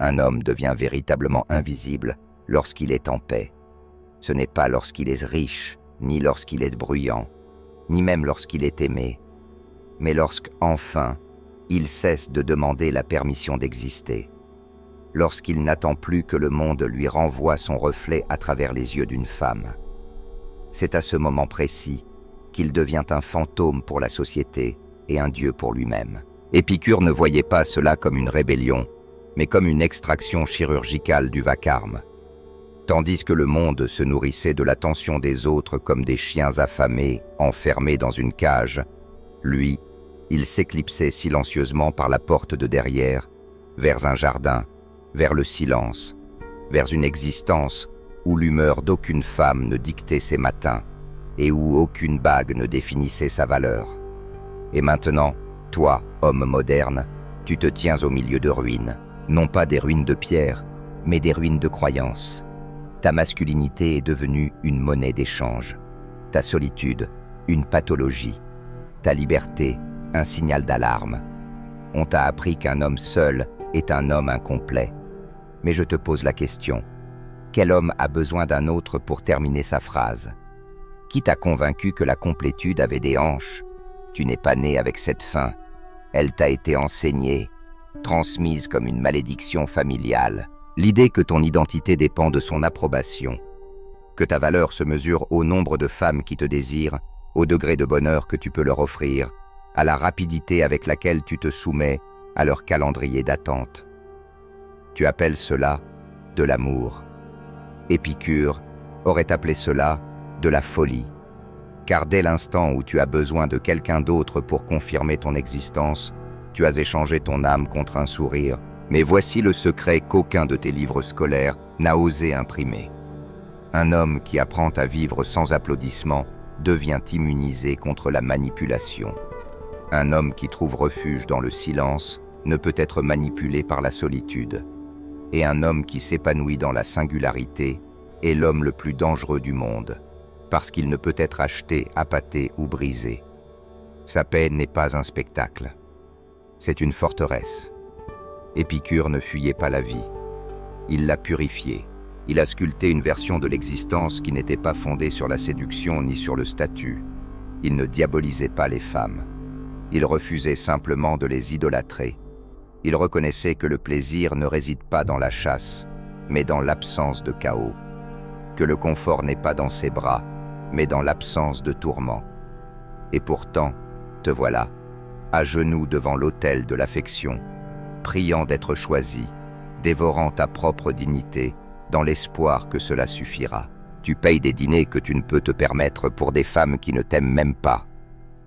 Un homme devient véritablement invisible lorsqu'il est en paix. Ce n'est pas lorsqu'il est riche, ni lorsqu'il est bruyant, ni même lorsqu'il est aimé, mais lorsqu'enfin, il cesse de demander la permission d'exister, lorsqu'il n'attend plus que le monde lui renvoie son reflet à travers les yeux d'une femme. C'est à ce moment précis qu'il devient un fantôme pour la société et un dieu pour lui-même. Épicure ne voyait pas cela comme une rébellion, mais comme une extraction chirurgicale du vacarme. Tandis que le monde se nourrissait de l'attention des autres comme des chiens affamés, enfermés dans une cage, lui, il s'éclipsait silencieusement par la porte de derrière, vers un jardin, vers le silence, vers une existence où l'humeur d'aucune femme ne dictait ses matins et où aucune bague ne définissait sa valeur. Et maintenant, toi, homme moderne, tu te tiens au milieu de ruines, non pas des ruines de pierre, mais des ruines de croyances. Ta masculinité est devenue une monnaie d'échange, ta solitude, une pathologie, ta liberté, un signal d'alarme. On t'a appris qu'un homme seul est un homme incomplet. Mais je te pose la question, quel homme a besoin d'un autre pour terminer sa phrase? Qui t'a convaincu que la complétude avait des hanches? Tu n'es pas né avec cette faim. Elle t'a été enseignée, transmise comme une malédiction familiale. L'idée que ton identité dépend de son approbation, que ta valeur se mesure au nombre de femmes qui te désirent, au degré de bonheur que tu peux leur offrir, à la rapidité avec laquelle tu te soumets à leur calendrier d'attente. Tu appelles cela de l'amour. Épicure aurait appelé cela de la folie. Car dès l'instant où tu as besoin de quelqu'un d'autre pour confirmer ton existence, tu as échangé ton âme contre un sourire. Mais voici le secret qu'aucun de tes livres scolaires n'a osé imprimer. Un homme qui apprend à vivre sans applaudissements devient immunisé contre la manipulation. Un homme qui trouve refuge dans le silence ne peut être manipulé par la solitude. Et un homme qui s'épanouit dans la singularité est l'homme le plus dangereux du monde, parce qu'il ne peut être acheté, appâté ou brisé. Sa paix n'est pas un spectacle, c'est une forteresse. Épicure ne fuyait pas la vie, il l'a purifiée. Il a sculpté une version de l'existence qui n'était pas fondée sur la séduction ni sur le statut. Il ne diabolisait pas les femmes. Il refusait simplement de les idolâtrer. Il reconnaissait que le plaisir ne réside pas dans la chasse, mais dans l'absence de chaos. Que le confort n'est pas dans ses bras, mais dans l'absence de tourment. Et pourtant, te voilà, à genoux devant l'autel de l'affection, priant d'être choisi, dévorant ta propre dignité, dans l'espoir que cela suffira. Tu payes des dîners que tu ne peux te permettre pour des femmes qui ne t'aiment même pas.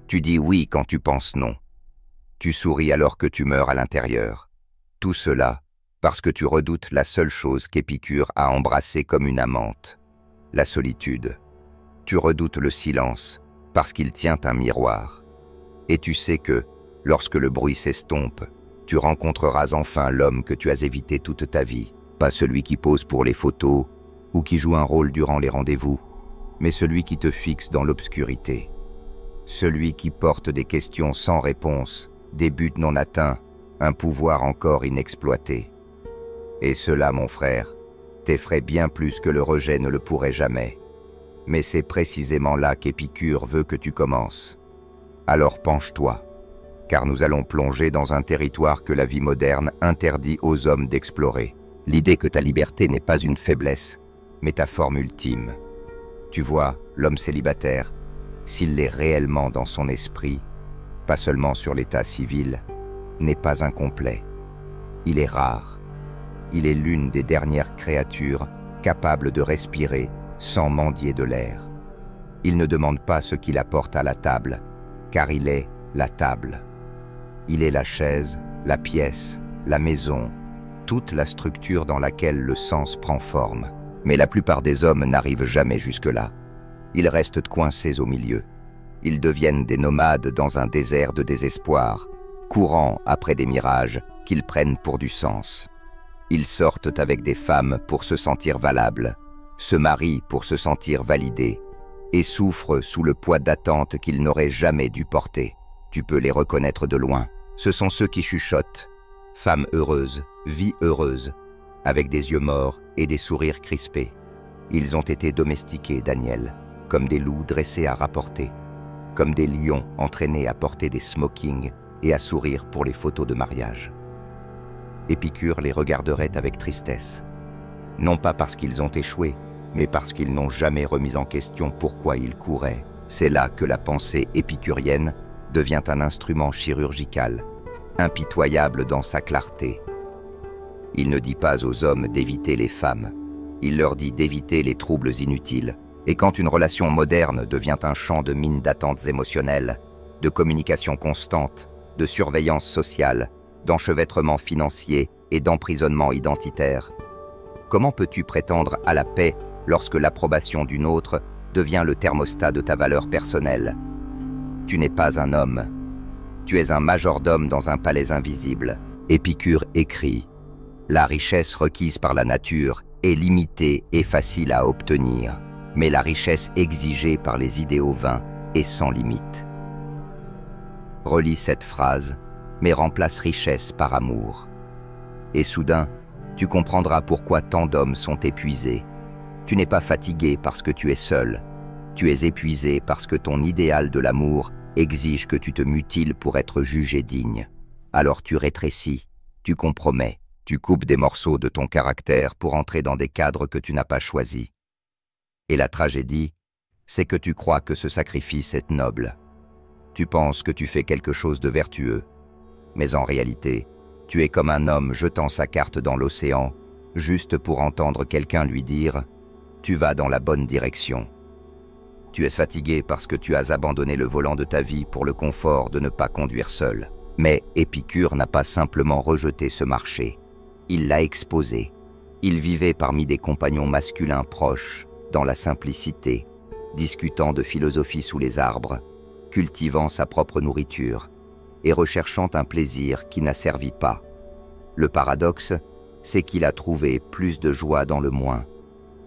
Tu dis oui quand tu penses non. Tu souris alors que tu meurs à l'intérieur. Tout cela parce que tu redoutes la seule chose qu'Épicure a embrassée comme une amante, la solitude. Tu redoutes le silence parce qu'il tient un miroir. Et tu sais que, lorsque le bruit s'estompe, tu rencontreras enfin l'homme que tu as évité toute ta vie. Pas celui qui pose pour les photos ou qui joue un rôle durant les rendez-vous, mais celui qui te fixe dans l'obscurité. Celui qui porte des questions sans réponse, des buts non atteints, un pouvoir encore inexploité. Et cela, mon frère, t'effraie bien plus que le rejet ne le pourrait jamais. Mais c'est précisément là qu'Épicure veut que tu commences. Alors penche-toi, car nous allons plonger dans un territoire que la vie moderne interdit aux hommes d'explorer. L'idée que ta liberté n'est pas une faiblesse, mais ta forme ultime. Tu vois, l'homme célibataire, s'il l'est réellement dans son esprit, pas seulement sur l'état civil, n'est pas incomplet. Il est rare. Il est l'une des dernières créatures capables de respirer sans mendier de l'air. Il ne demande pas ce qu'il apporte à la table, car il est la table. Il est la chaise, la pièce, la maison, toute la structure dans laquelle le sens prend forme. Mais la plupart des hommes n'arrivent jamais jusque-là. Ils restent coincés au milieu. Ils deviennent des nomades dans un désert de désespoir, courant après des mirages qu'ils prennent pour du sens. Ils sortent avec des femmes pour se sentir valables, se marient pour se sentir validés, et souffrent sous le poids d'attentes qu'ils n'auraient jamais dû porter. Tu peux les reconnaître de loin. Ce sont ceux qui chuchotent. Femme heureuse, vie heureuse, avec des yeux morts et des sourires crispés. Ils ont été domestiqués, Daniel, comme des loups dressés à rapporter, comme des lions entraînés à porter des smokings et à sourire pour les photos de mariage. Épicure les regarderait avec tristesse, non pas parce qu'ils ont échoué, mais parce qu'ils n'ont jamais remis en question pourquoi ils couraient. C'est là que la pensée épicurienne devient un instrument chirurgical, impitoyable dans sa clarté. Il ne dit pas aux hommes d'éviter les femmes, il leur dit d'éviter les troubles inutiles. Et quand une relation moderne devient un champ de mines d'attentes émotionnelles, de communication constante, de surveillance sociale, d'enchevêtrement financier et d'emprisonnement identitaire, comment peux-tu prétendre à la paix lorsque l'approbation d'une autre devient le thermostat de ta valeur personnelle? Tu n'es pas un homme. Tu es un majordome dans un palais invisible. Épicure écrit « La richesse requise par la nature est limitée et facile à obtenir, mais la richesse exigée par les idéaux vains est sans limite. » Relis cette phrase, mais remplace richesse par amour. Et soudain, tu comprendras pourquoi tant d'hommes sont épuisés. Tu n'es pas fatigué parce que tu es seul. Tu es épuisé parce que ton idéal de l'amour exige que tu te mutiles pour être jugé digne. Alors tu rétrécis, tu compromets, tu coupes des morceaux de ton caractère pour entrer dans des cadres que tu n'as pas choisis. Et la tragédie, c'est que tu crois que ce sacrifice est noble. Tu penses que tu fais quelque chose de vertueux, mais en réalité, tu es comme un homme jetant sa carte dans l'océan, juste pour entendre quelqu'un lui dire « Tu vas dans la bonne direction ». Tu es fatigué parce que tu as abandonné le volant de ta vie pour le confort de ne pas conduire seul. Mais Épicure n'a pas simplement rejeté ce marché, il l'a exposé. Il vivait parmi des compagnons masculins proches, dans la simplicité, discutant de philosophie sous les arbres, cultivant sa propre nourriture et recherchant un plaisir qui n'asservit pas. Le paradoxe, c'est qu'il a trouvé plus de joie dans le moins.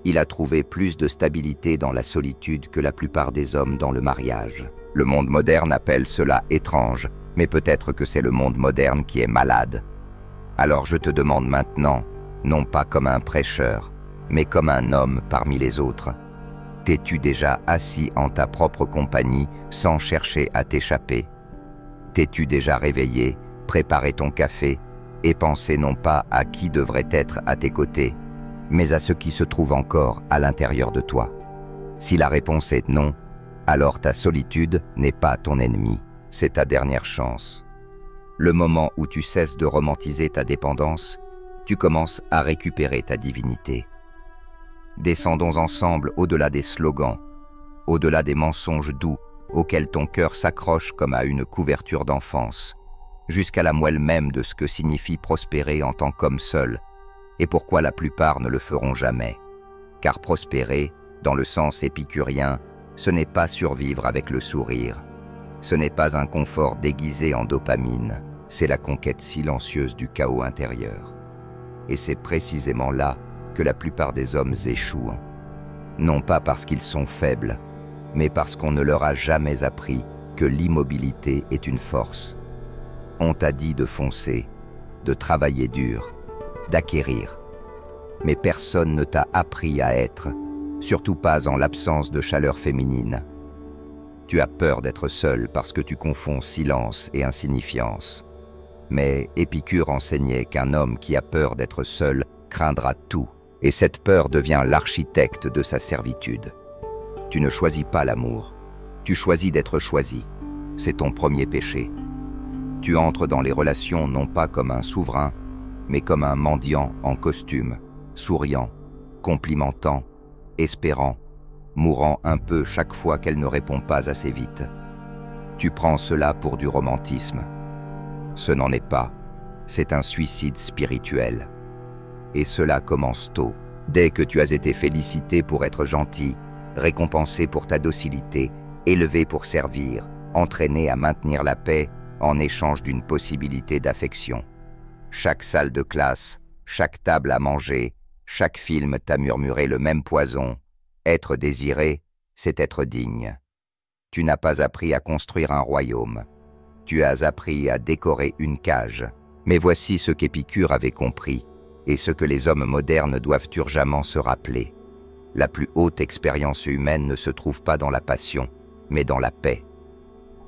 Il a trouvé plus de stabilité dans la solitude que la plupart des hommes dans le mariage. Le monde moderne appelle cela étrange, mais peut-être que c'est le monde moderne qui est malade. Alors je te demande maintenant, non pas comme un prêcheur, mais comme un homme parmi les autres. T'es-tu déjà assis en ta propre compagnie sans chercher à t'échapper? T'es-tu déjà réveillé, préparé ton café et pensé non pas à qui devrait être à tes côtés, mais à ce qui se trouve encore à l'intérieur de toi? Si la réponse est non, alors ta solitude n'est pas ton ennemi, c'est ta dernière chance. Le moment où tu cesses de romantiser ta dépendance, tu commences à récupérer ta divinité. Descendons ensemble au-delà des slogans, au-delà des mensonges doux auxquels ton cœur s'accroche comme à une couverture d'enfance, jusqu'à la moelle même de ce que signifie prospérer en tant qu'homme seul, et pourquoi la plupart ne le feront jamais. Car prospérer, dans le sens épicurien, ce n'est pas survivre avec le sourire. Ce n'est pas un confort déguisé en dopamine, c'est la conquête silencieuse du chaos intérieur. Et c'est précisément là que la plupart des hommes échouent. Non pas parce qu'ils sont faibles, mais parce qu'on ne leur a jamais appris que l'immobilité est une force. On t'a dit de foncer, de travailler dur, d'acquérir. Mais personne ne t'a appris à être, surtout pas en l'absence de chaleur féminine. Tu as peur d'être seul parce que tu confonds silence et insignifiance. Mais Épicure enseignait qu'un homme qui a peur d'être seul craindra tout, et cette peur devient l'architecte de sa servitude. Tu ne choisis pas l'amour, tu choisis d'être choisi. C'est ton premier péché. Tu entres dans les relations non pas comme un souverain, mais comme un mendiant en costume, souriant, complimentant, espérant, mourant un peu chaque fois qu'elle ne répond pas assez vite. Tu prends cela pour du romantisme. Ce n'en est pas, c'est un suicide spirituel. Et cela commence tôt. Dès que tu as été félicité pour être gentil, récompensé pour ta docilité, élevé pour servir, entraîné à maintenir la paix en échange d'une possibilité d'affection. Chaque salle de classe, chaque table à manger, chaque film t'a murmuré le même poison. Être désiré, c'est être digne. Tu n'as pas appris à construire un royaume. Tu as appris à décorer une cage, Mais voici ce qu'Épicure avait compris, et ce que les hommes modernes doivent urgemment se rappeler. La plus haute expérience humaine ne se trouve pas dans la passion, mais dans la paix.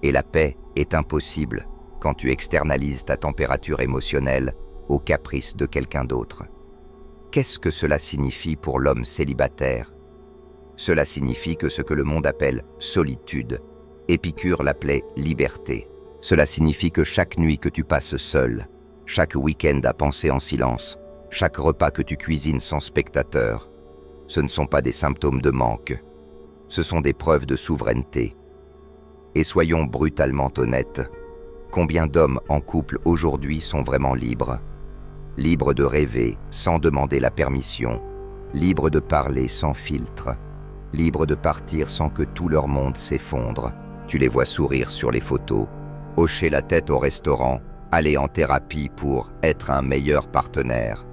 Et la paix est impossible quand tu externalises ta température émotionnelle au caprice de quelqu'un d'autre. Qu'est-ce que cela signifie pour l'homme célibataire? Cela signifie que ce que le monde appelle solitude, Épicure l'appelait liberté. Cela signifie que chaque nuit que tu passes seul, chaque week-end à penser en silence, chaque repas que tu cuisines sans spectateur, ce ne sont pas des symptômes de manque, ce sont des preuves de souveraineté. Et soyons brutalement honnêtes, combien d'hommes en couple aujourd'hui sont vraiment libres? Libres de rêver sans demander la permission, libres de parler sans filtre, libres de partir sans que tout leur monde s'effondre. Tu les vois sourire sur les photos, hocher la tête au restaurant, aller en thérapie pour être un meilleur partenaire,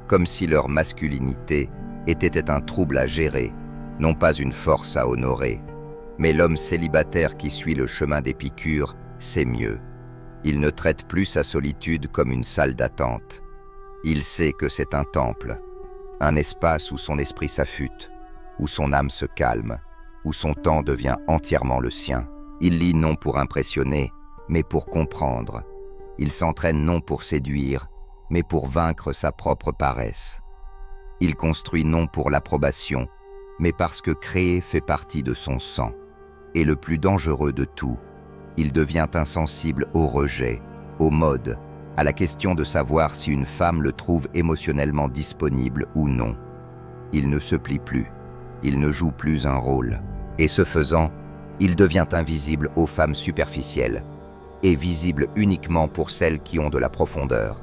comme si leur masculinité était un trouble à gérer, non pas une force à honorer. Mais l'homme célibataire qui suit le chemin d'Épicure sait mieux. Il ne traite plus sa solitude comme une salle d'attente. Il sait que c'est un temple, un espace où son esprit s'affûte, où son âme se calme, où son temps devient entièrement le sien. Il lit non pour impressionner, mais pour comprendre. Il s'entraîne non pour séduire, mais pour vaincre sa propre paresse. Il construit non pour l'approbation, mais parce que créer fait partie de son sang. Et le plus dangereux de tout, il devient insensible au rejet, aux modes, à la question de savoir si une femme le trouve émotionnellement disponible ou non. Il ne se plie plus, il ne joue plus un rôle. Et ce faisant, il devient invisible aux femmes superficielles, et visible uniquement pour celles qui ont de la profondeur.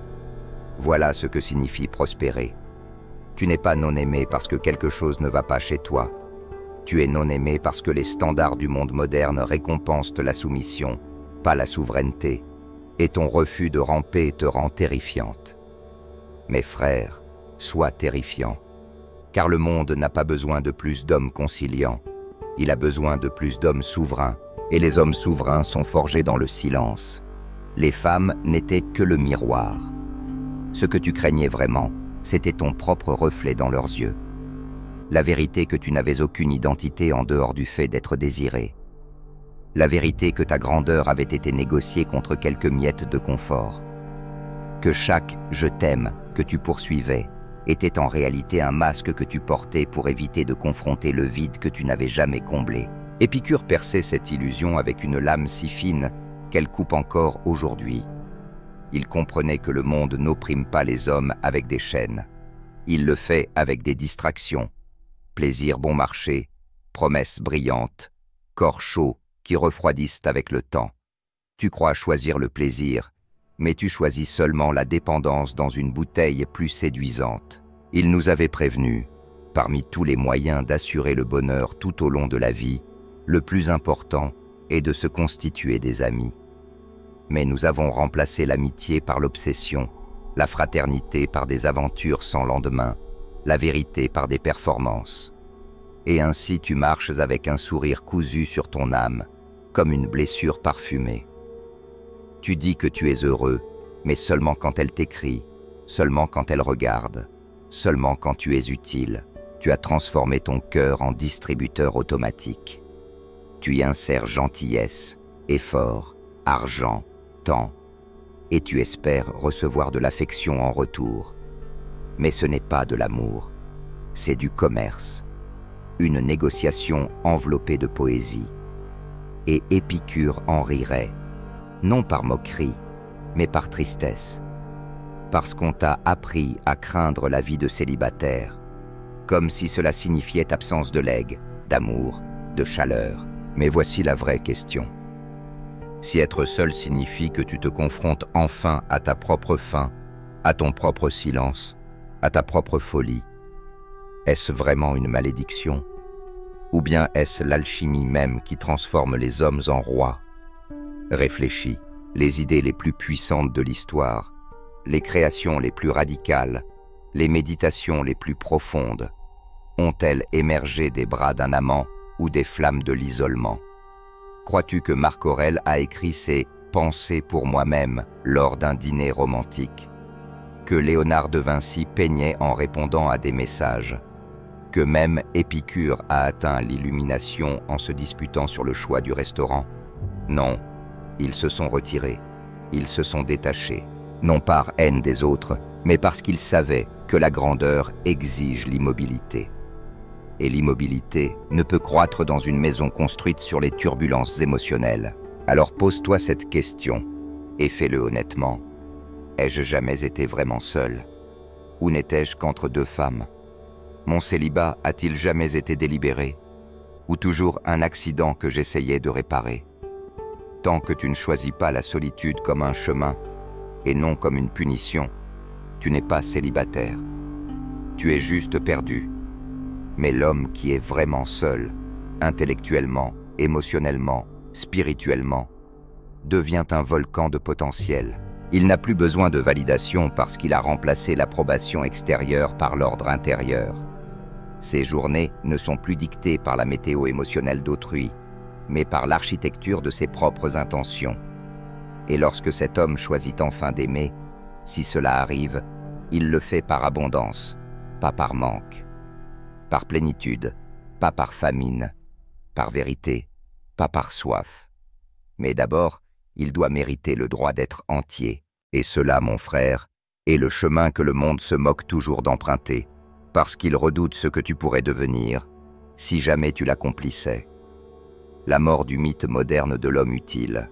Voilà ce que signifie prospérer. Tu n'es pas non aimé parce que quelque chose ne va pas chez toi. Tu es non aimé parce que les standards du monde moderne récompensent la soumission, pas la souveraineté, et ton refus de ramper te rend terrifiante. Mes frères, sois terrifiants, car le monde n'a pas besoin de plus d'hommes conciliants, il a besoin de plus d'hommes souverains, et les hommes souverains sont forgés dans le silence. Les femmes n'étaient que le miroir. Ce que tu craignais vraiment, c'était ton propre reflet dans leurs yeux. La vérité que tu n'avais aucune identité en dehors du fait d'être désiré. La vérité que ta grandeur avait été négociée contre quelques miettes de confort. Que chaque « je t'aime » que tu poursuivais était en réalité un masque que tu portais pour éviter de confronter le vide que tu n'avais jamais comblé. Épicure perçait cette illusion avec une lame si fine qu'elle coupe encore aujourd'hui. Il comprenait que le monde n'opprime pas les hommes avec des chaînes. Il le fait avec des distractions. Plaisir bon marché, promesses brillantes, corps chauds qui refroidissent avec le temps. Tu crois choisir le plaisir, mais tu choisis seulement la dépendance dans une bouteille plus séduisante. Il nous avait prévenus, parmi tous les moyens d'assurer le bonheur tout au long de la vie, le plus important est de se constituer des amis. Mais nous avons remplacé l'amitié par l'obsession, la fraternité par des aventures sans lendemain, la vérité par des performances. Et ainsi tu marches avec un sourire cousu sur ton âme, comme une blessure parfumée. Tu dis que tu es heureux, mais seulement quand elle t'écrit, seulement quand elle regarde, seulement quand tu es utile. Tu as transformé ton cœur en distributeur automatique. Tu y insères gentillesse, effort, argent, temps, et tu espères recevoir de l'affection en retour. Mais ce n'est pas de l'amour, c'est du commerce, une négociation enveloppée de poésie. Et Épicure en rirait, non par moquerie, mais par tristesse, parce qu'on t'a appris à craindre la vie de célibataire, comme si cela signifiait absence de legs, d'amour, de chaleur. Mais voici la vraie question. Si être seul signifie que tu te confrontes enfin à ta propre faim, à ton propre silence, à ta propre folie, est-ce vraiment une malédiction? Ou bien est-ce l'alchimie même qui transforme les hommes en rois? Réfléchis, les idées les plus puissantes de l'histoire, les créations les plus radicales, les méditations les plus profondes, ont-elles émergé des bras d'un amant ou des flammes de l'isolement? Crois-tu que Marc Aurèle a écrit ces pensé pour moi-même lors d'un dîner romantique, que Léonard de Vinci peignait en répondant à des messages, que même Épicure a atteint l'illumination en se disputant sur le choix du restaurant. Non, ils se sont retirés, ils se sont détachés, non par haine des autres, mais parce qu'ils savaient que la grandeur exige l'immobilité. Et l'immobilité ne peut croître dans une maison construite sur les turbulences émotionnelles. Alors pose-toi cette question, et fais-le honnêtement. Ai-je jamais été vraiment seul? Ou n'étais-je qu'entre deux femmes? Mon célibat a-t-il jamais été délibéré? Ou toujours un accident que j'essayais de réparer? Tant que tu ne choisis pas la solitude comme un chemin, et non comme une punition, tu n'es pas célibataire. Tu es juste perdu. Mais l'homme qui est vraiment seul, intellectuellement, émotionnellement, spirituellement, devient un volcan de potentiel. Il n'a plus besoin de validation parce qu'il a remplacé l'approbation extérieure par l'ordre intérieur. Ses journées ne sont plus dictées par la météo émotionnelle d'autrui, mais par l'architecture de ses propres intentions. Et lorsque cet homme choisit enfin d'aimer, si cela arrive, il le fait par abondance, pas par manque, par plénitude, pas par famine, par vérité, pas par soif. Mais d'abord, il doit mériter le droit d'être entier. Et cela, mon frère, est le chemin que le monde se moque toujours d'emprunter, parce qu'il redoute ce que tu pourrais devenir, si jamais tu l'accomplissais. La mort du mythe moderne de l'homme utile.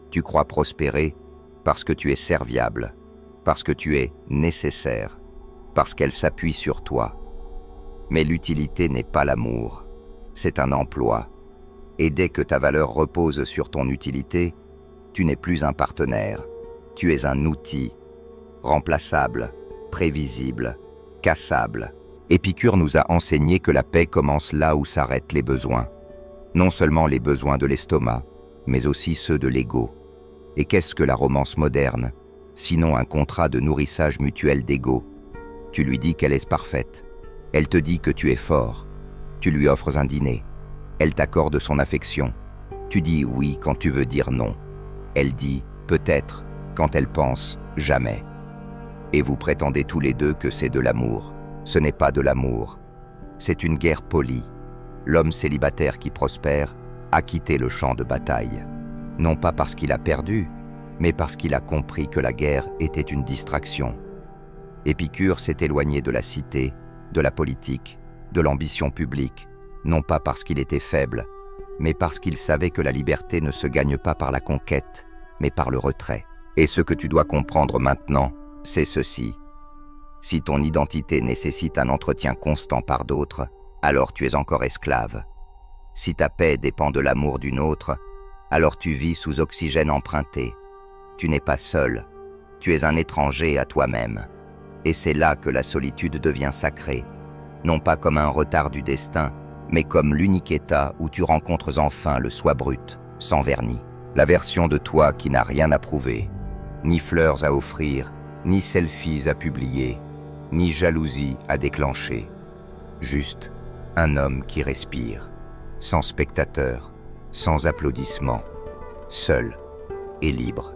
Tu crois prospérer parce que tu es serviable, parce que tu es nécessaire, parce qu'elle s'appuie sur toi. Mais l'utilité n'est pas l'amour, c'est un emploi. Et dès que ta valeur repose sur ton utilité, tu n'es plus un partenaire, tu es un outil, remplaçable, prévisible, cassable. Épicure nous a enseigné que la paix commence là où s'arrêtent les besoins. Non seulement les besoins de l'estomac, mais aussi ceux de l'ego. Et qu'est-ce que la romance moderne, sinon un contrat de nourrissage mutuel d'ego? Tu lui dis qu'elle est parfaite. Elle te dit que tu es fort. Tu lui offres un dîner. Elle t'accorde son affection. Tu dis oui quand tu veux dire non. Elle dit peut-être quand elle pense jamais. Et vous prétendez tous les deux que c'est de l'amour. Ce n'est pas de l'amour. C'est une guerre polie. L'homme célibataire qui prospère a quitté le champ de bataille. Non pas parce qu'il a perdu, mais parce qu'il a compris que la guerre était une distraction. Épicure s'est éloigné de la cité, de la politique, de l'ambition publique, non pas parce qu'il était faible, mais parce qu'il savait que la liberté ne se gagne pas par la conquête, mais par le retrait. Et ce que tu dois comprendre maintenant, c'est ceci. Si ton identité nécessite un entretien constant par d'autres, alors tu es encore esclave. Si ta paix dépend de l'amour d'une autre, alors tu vis sous oxygène emprunté. Tu n'es pas seul, tu es un étranger à toi-même. Et c'est là que la solitude devient sacrée, non pas comme un retard du destin, mais comme l'unique état où tu rencontres enfin le soi brut, sans vernis. La version de toi qui n'a rien à prouver, ni fleurs à offrir, ni selfies à publier, ni jalousie à déclencher. Juste un homme qui respire, sans spectateurs, sans applaudissements, seul et libre.